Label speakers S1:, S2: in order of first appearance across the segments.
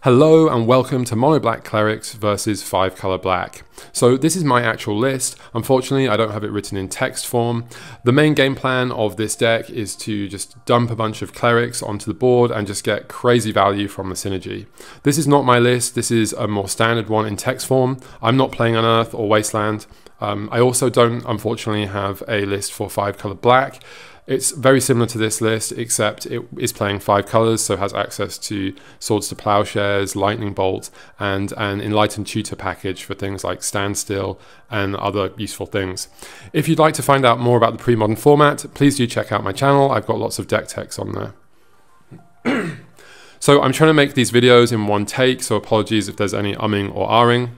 S1: Hello and welcome to Mono Black Clerics versus 5 Color Black. So this is my actual list. Unfortunately, I don't have it written in text form. The main game plan of this deck is to just dump a bunch of clerics onto the board and just get crazy value from the synergy. This is not my list. This is a more standard one in text form. I'm not playing Unearth or Wasteland. I also don't, unfortunately, have a list for 5 Color Black. It's very similar to this list, except it is playing 5 colors, so has access to Swords to Plowshares, Lightning Bolt, and an Enlightened Tutor package for things like Standstill and other useful things. If you'd like to find out more about the pre-modern format, please do check out my channel. I've got lots of deck techs on there. So I'm trying to make these videos in one take, so apologies if there's any umming or ahhing.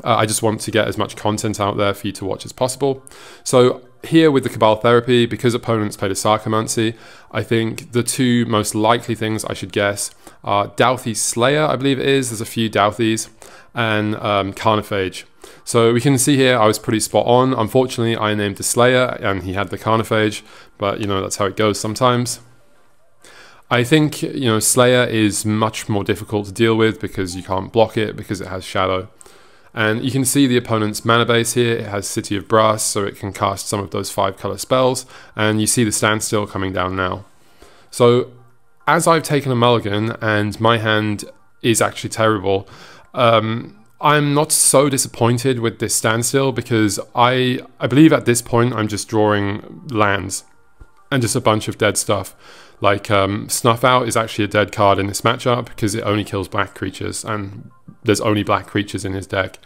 S1: I just want to get as much content out there for you to watch as possible. So here with the Cabal Therapy, because opponents played a Sarcomancy, I think the two most likely things I should guess are Dauthi Slayer, I believe it is. There's a few Dauthis, and Carnophage. So we can see here I was pretty spot on. Unfortunately, I named the Slayer and he had the Carnophage, but you know, that's how it goes sometimes. I think, you know, Slayer is much more difficult to deal with because you can't block it because it has Shadow. And you can see the opponent's mana base here. It has City of Brass, so it can cast some of those 5 color spells. And you see the Standstill coming down now. So as I've taken a mulligan and my hand is actually terrible, I'm not so disappointed with this Standstill because I believe at this point I'm just drawing lands and just a bunch of dead stuff. Like Snuff Out is actually a dead card in this matchup because it only kills black creatures and there's only black creatures in his deck.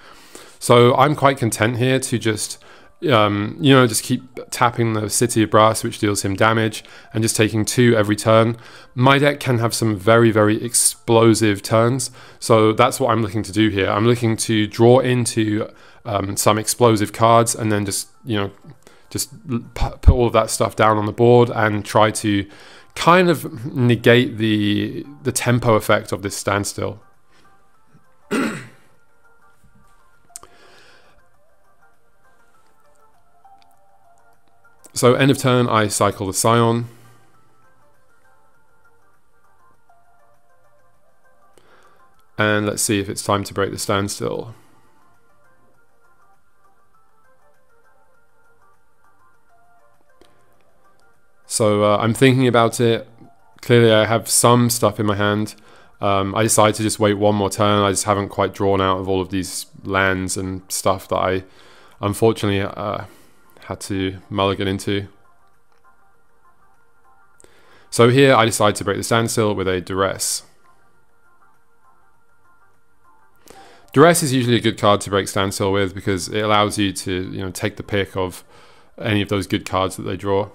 S1: So I'm quite content here to just, you know, just keep tapping the City of Brass, which deals him damage, and just taking 2 every turn. My deck can have some very, very explosive turns. So that's what I'm looking to do here. I'm looking to draw into some explosive cards and then just, you know, just put all of that stuff down on the board and try to kind of negate the tempo effect of this Standstill. So end of turn, I cycle the Scion. And let's see if it's time to break the Standstill. So I'm thinking about it. Clearly I have some stuff in my hand. I decided to just wait one more turn. I just haven't quite drawn out of all of these lands and stuff that I unfortunately had to mulligan into. So here I decide to break the Standstill with a Duress. Duress is usually a good card to break Standstill with because it allows you to, you know, take the pick of any of those good cards that they draw.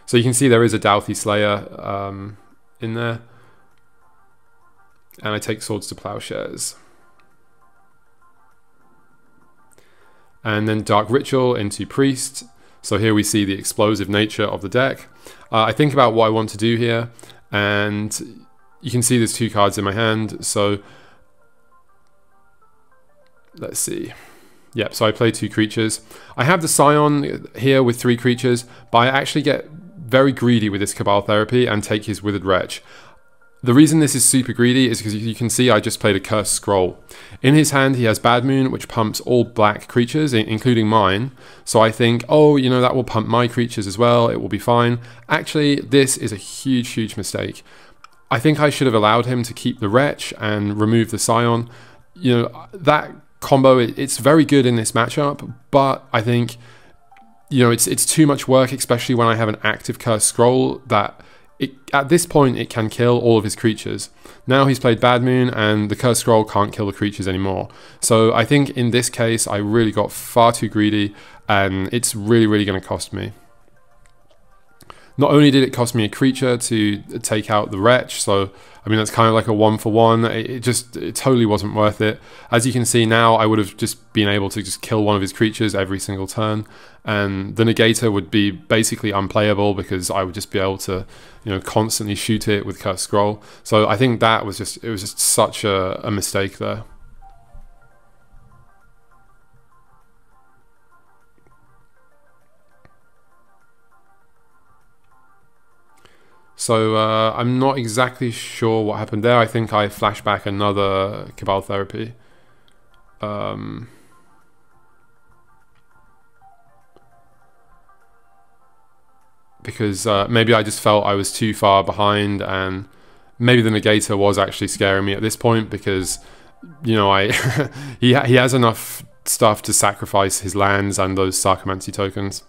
S1: So you can see there is a Dauthi Slayer in there. And I take Swords to Plowshares. And then Dark Ritual into Priest. So here we see the explosive nature of the deck. I think about what I want to do here. And you can see there's 2 cards in my hand. So let's see. Yep, so I play 2 creatures. I have the Scion here with 3 creatures, but I actually get very greedy with this Cabal Therapy and take his Withered Wretch. The reason this is super greedy is because you can see I just played a Cursed Scroll. In his hand he has Bad Moon, which pumps all black creatures, including mine. So I think, oh, you know, that will pump my creatures as well, it will be fine. Actually, this is a huge, huge mistake. I think I should have allowed him to keep the Wretch and remove the Scion. You know, that combo, it's very good in this matchup, but I think, you know, it's too much work, especially when I have an active Cursed Scroll that at this point it can kill all of his creatures. Now he's played Bad Moon and the Cursed Scroll can't kill the creatures anymore. So I think in this case I really got far too greedy and it's really, really going to cost me. Not only did it cost me a creature to take out the Wretch, so I mean that's kind of like a 1-for-1, it totally wasn't worth it. As you can see now, I would have just been able to just kill one of his creatures every single turn, and the Negator would be basically unplayable because I would just be able to, you know, constantly shoot it with Cursed Scroll. So I think that was just, it was just such a mistake there. So I'm not exactly sure what happened there. I think I flashed back another Cabal Therapy. Because maybe I just felt I was too far behind, and maybe the Negator was actually scaring me at this point, because, you know, he has enough stuff to sacrifice his lands and those Sarcomancy tokens.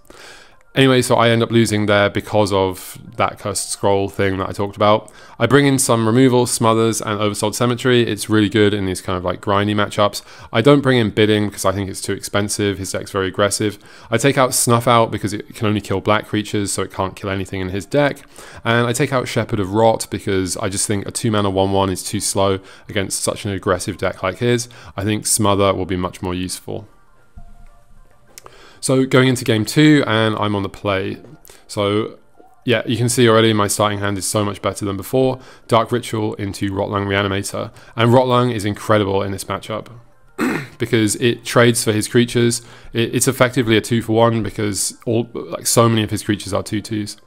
S1: Anyway, so I end up losing there because of that Cursed Scroll thing that I talked about. I bring in some removal, Smothers, and Oversold Cemetery. It's really good in these kind of like grindy matchups. I don't bring in Bidding because I think it's too expensive. His deck's very aggressive. I take out Snuff Out because it can only kill black creatures, so it can't kill anything in his deck. And I take out Shepherd of Rot because I just think a 2-mana 1/1 is too slow against such an aggressive deck like his. I think Smother will be much more useful. So going into game 2, and I'm on the play. So yeah, you can see already my starting hand is so much better than before. Dark Ritual into Rotlung Reanimator. And Rotlung is incredible in this matchup because it trades for his creatures. It's effectively a 2-for-1 because so many of his creatures are 2/2s.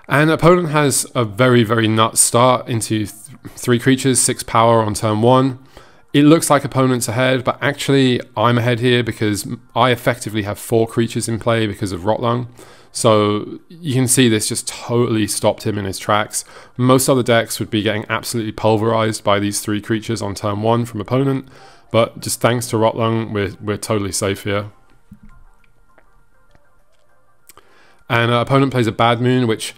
S1: And opponent has a very, very nut start into 3 creatures, 6 power on turn 1. It looks like opponent's ahead, but actually I'm ahead here because I effectively have 4 creatures in play because of Rotlung. So you can see this just totally stopped him in his tracks. Most other decks would be getting absolutely pulverized by these 3 creatures on turn 1 from opponent, but just thanks to Rotlung, we're totally safe here. And opponent plays a Bad Moon, which,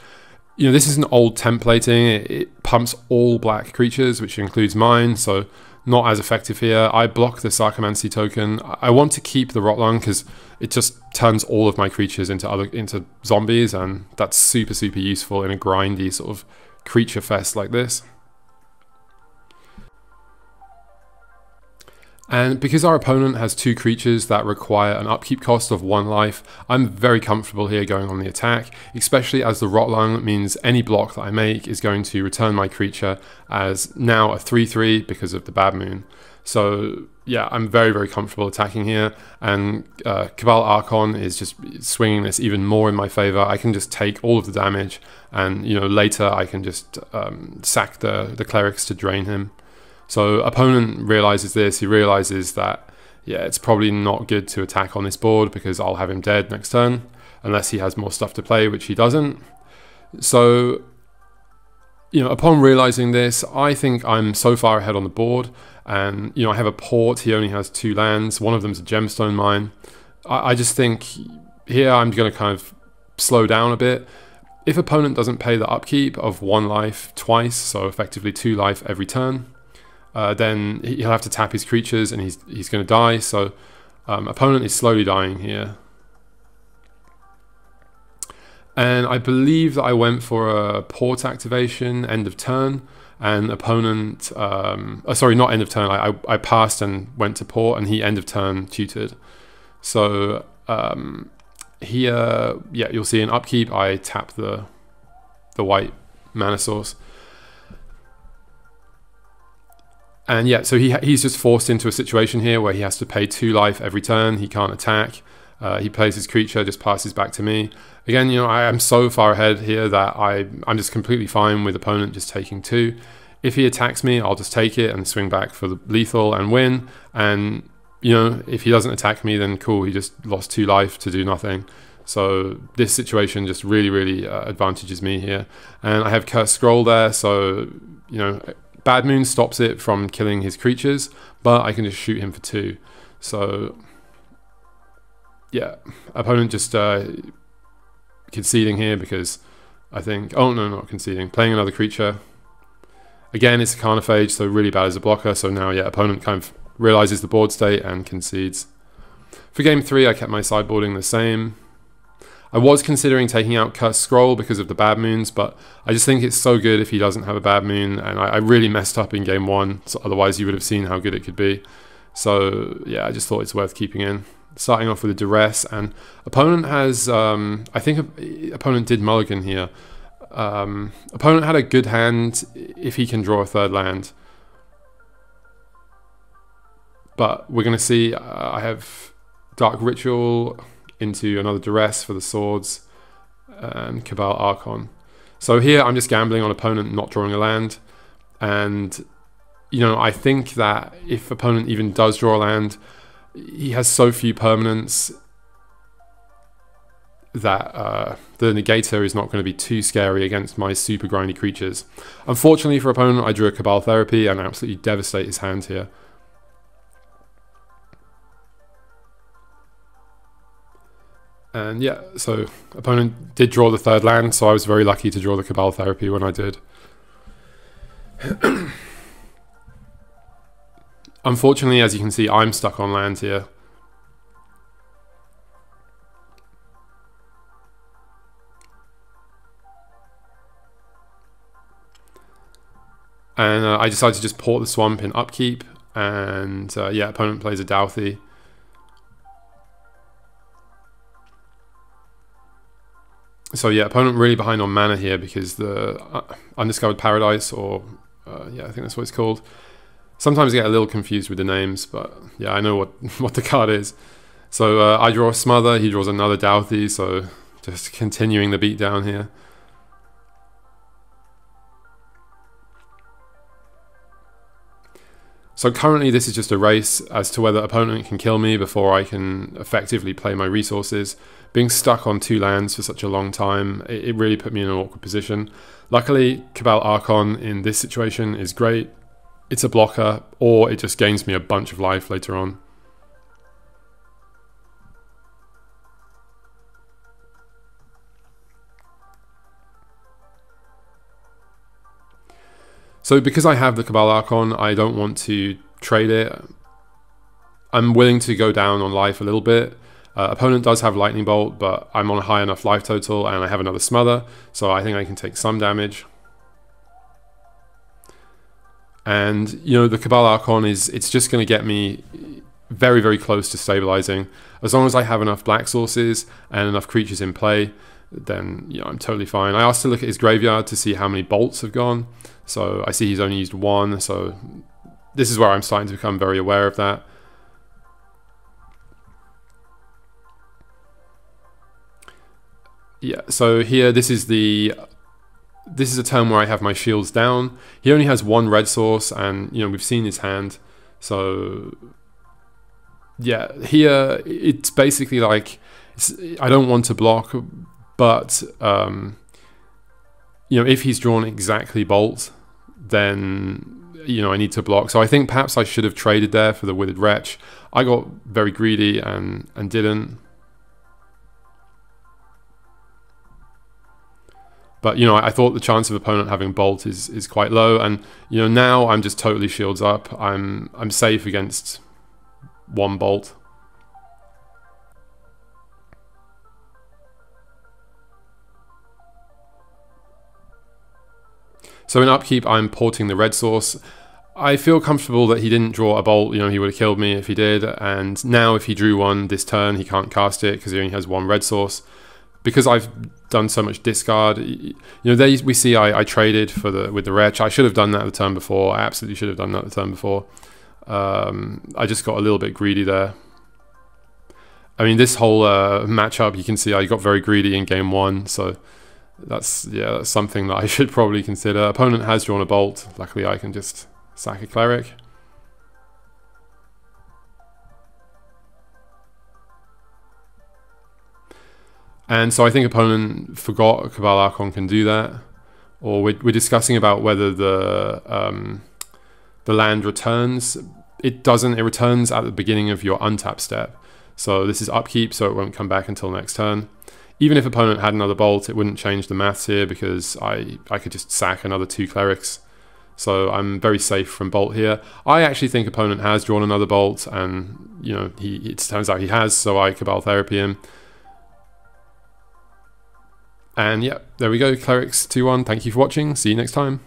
S1: you know, this is an old templating. It pumps all black creatures, which includes mine, so not as effective here. I block the Sarcomancy token. I want to keep the Rotlung because it just turns all of my creatures into zombies, and that's super, super useful in a grindy sort of creature fest like this. And because our opponent has 2 creatures that require an upkeep cost of 1 life, I'm very comfortable here going on the attack, especially as the Rotlung means any block that I make is going to return my creature as now a 3/3 because of the Bad Moon. So yeah, I'm very, very comfortable attacking here, and Cabal Archon is just swinging this even more in my favor. I can just take all of the damage, and, you know, later I can just sack the Clerics to drain him. So opponent realizes this. He realizes that, yeah, it's probably not good to attack on this board because I'll have him dead next turn unless he has more stuff to play, which he doesn't. So, you know, upon realizing this, I think I'm so far ahead on the board, and, you know, I have a port. He only has 2 lands. One of them's a gemstone mine. I just think here I'm going to kind of slow down a bit. If opponent doesn't pay the upkeep of 1 life twice, so effectively 2 life every turn, then he'll have to tap his creatures and he's going to die. So opponent is slowly dying here. And I believe that I went for a port activation end of turn, and opponent, sorry, not end of turn, I passed and went to port, and he end of turn tutored. So here, yeah, you'll see in upkeep, I tap the white mana source. And yeah, so he's just forced into a situation here where he has to pay 2 life every turn. He can't attack. He plays his creature, just passes back to me. Again, you know, I am so far ahead here that I'm just completely fine with opponent just taking 2. If he attacks me, I'll just take it and swing back for the lethal and win. And, you know, if he doesn't attack me, then cool, he just lost 2 life to do nothing. So this situation just really, really advantages me here. And I have Cursed Scroll there, so, you know, Bad Moon stops it from killing his creatures, but I can just shoot him for 2. So yeah, opponent just conceding here because I think, oh no, not conceding, playing another creature. Again, it's a Carnophage, so really bad as a blocker. So now, yeah, opponent kind of realizes the board state and concedes. For game 3, I kept my sideboarding the same. I was considering taking out Cursed Scroll because of the Bad Moons, but I just think it's so good if he doesn't have a Bad Moon, and I really messed up in game 1, so otherwise you would have seen how good it could be. So yeah, I just thought it's worth keeping in. Starting off with a Duress, and opponent has, I think opponent did mulligan here. Opponent had a good hand if he can draw a 3rd land. But we're going to see, I have Dark Ritual into another Duress for the swords, and Cabal Archon. So here I'm just gambling on opponent not drawing a land, and you know, I think that if opponent even does draw a land, he has so few permanents that the negator is not going to be too scary against my super grindy creatures. Unfortunately for opponent, I drew a Cabal Therapy and absolutely devastate his hand here. And yeah, so opponent did draw the third land, so I was very lucky to draw the Cabal Therapy when I did. Unfortunately, as you can see, I'm stuck on land here. And I decided to just port the swamp in upkeep, and yeah, opponent plays a Douthie. So yeah, opponent really behind on mana here because the Undiscovered Paradise, or yeah, I think that's what it's called. Sometimes I get a little confused with the names, but yeah, I know what the card is. So I draw a Smother, he draws another Douthie, so just continuing the beat down here. So currently this is just a race as to whether opponent can kill me before I can effectively play my resources. Being stuck on 2 lands for such a long time, it really put me in an awkward position. Luckily, Cabal Archon in this situation is great. It's a blocker, or it just gains me a bunch of life later on. So because I have the Cabal Archon, I don't want to trade it. I'm willing to go down on life a little bit. Opponent does have Lightning Bolt, but I'm on a high enough life total and I have another Smother, so I think I can take some damage. And you know, the Cabal Archon it's just going to get me very, very close to stabilizing. As long as I have enough black sources and enough creatures in play, then you know, I'm totally fine. I asked to look at his graveyard to see how many bolts have gone. So I see he's only used 1, so this is where I'm starting to become very aware of that. Yeah, so here this is a turn where I have my shields down. He only has 1 red source, and you know, we've seen his hand. So yeah, here it's basically like I don't want to block, but you know, if he's drawn exactly bolt, then you know, I need to block. So I think perhaps I should have traded there for the Withered Wretch. I got very greedy and didn't. But you know, I thought the chance of opponent having bolt is quite low, and you know, now I'm just totally shields up. I'm safe against 1 bolt. So in upkeep, I'm porting the red source. I feel comfortable that he didn't draw a bolt. You know, he would have killed me if he did. And now if he drew 1 this turn, he can't cast it because he only has 1 red source. Because I've done so much discard, you know, there we see I traded with the Wretch. I should have done that the turn before. I absolutely should have done that the turn before. I just got a little bit greedy there. I mean, this whole matchup, you can see I got very greedy in game 1, so that's something that I should probably consider. Opponent has drawn a bolt. Luckily, I can just sack a Cleric. And so I think opponent forgot Cabal Archon can do that. Or we're discussing about whether the land returns. It doesn't. It returns at the beginning of your untap step. So this is upkeep, so it won't come back until next turn. Even if opponent had another bolt, it wouldn't change the maths here because I could just sack another 2 clerics. So I'm very safe from bolt here. I actually think opponent has drawn another bolt, and you know, it turns out he has, so I Cabal Therapy him. And yeah, there we go, Clerics 2-1. Thank you for watching. See you next time.